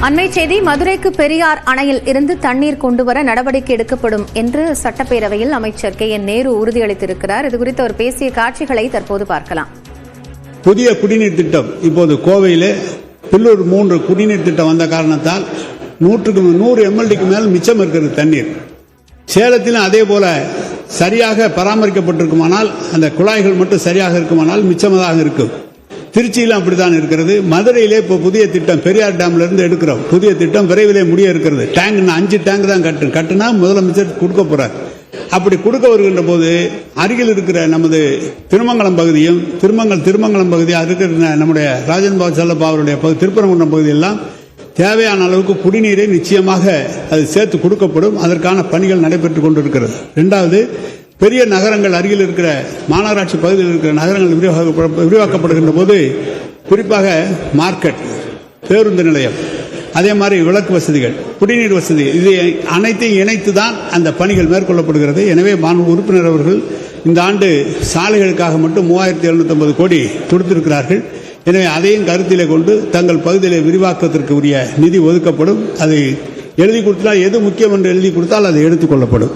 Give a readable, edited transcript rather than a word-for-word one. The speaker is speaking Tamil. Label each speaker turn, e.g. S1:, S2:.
S1: அண்மை செய்தி, மதுரைக்கு பெரியார் அணையில் இருந்து தண்ணீர் கொண்டுவர நடவடிக்கை எடுக்கப்படும் என்று சட்டப்பேரவையில் அமைச்சர் KN நேரு உறுதியளித்திருக்கிறார். இதுகுறித்து அவர் பேசிய காட்சிகளை தற்போது பார்க்கலாம்.
S2: புதிய குடிநீர் திட்டம் இப்போது கோவையில் பில்லூர் 3 குடிநீர் திட்டம் வந்த காரணத்தால் 100 MLDக்கு மேல் மிச்சம் இருக்கிறது தண்ணீர். சேலத்திலும் அதே போல சரியாக பராமரிக்கப்பட்டிருக்குமானால், அந்த குழாய்கள் மட்டும் சரியாக இருக்குமானால் மிச்சமாக இருக்கும். திருச்சியிலும் அப்படித்தான் இருக்கிறது. மதுரையிலே இப்போ புதிய திட்டம் பெரியார் டேம்ல இருந்து எடுக்கிறோம். புதிய திட்டம் விரைவிலே முடிய இருக்கிறது. டேங்க் 5 டேங்க் தான் கட்டுனா முதலமைச்சர் கொடுக்க போறார். அப்படி கொடுக்க வருகின்ற போது அருகில் இருக்கிற நமது திருமங்கலம் பகுதியும் திருமங்கலம் பகுதியாக இருக்கிற நம்முடைய ராஜேந்திர பாபு செல்லப்பா அவருடைய திருப்பரங்குன்றம் பகுதியெல்லாம் தேவையான அளவுக்கு குடிநீரை நிச்சயமாக அது சேர்த்து கொடுக்கப்படும். அதற்கான பணிகள் நடைபெற்றுக் கொண்டிருக்கிறது. இரண்டாவது, பெரிய நகரங்கள் அருகில் இருக்கிற மாநகராட்சி பகுதியில் இருக்கிற நகரங்கள் விரிவாக்கப்படுகின்ற போது குறிப்பாக மார்க்கெட், பேருந்து நிலையம், அதே மாதிரி விளக்கு வசதிகள், குடிநீர் வசதி, இது அனைத்தையும் இணைத்துதான் அந்த பணிகள் மேற்கொள்ளப்படுகிறது. எனவே மாண்பு உறுப்பினர் அவர்கள் இந்த ஆண்டு சாலைகளுக்காக மட்டும் 3750 கோடி கொடுத்திருக்கிறார்கள். எனவே அதையும் கருத்திலே கொண்டு தங்கள் பகுதியிலே விரிவாக்கத்திற்கு உரிய நிதி ஒதுக்கப்படும். அதை எழுதி கொடுத்தால், எது முக்கியம் என்று எழுதி கொடுத்தால் அது எடுத்துக் கொள்ளப்படும்.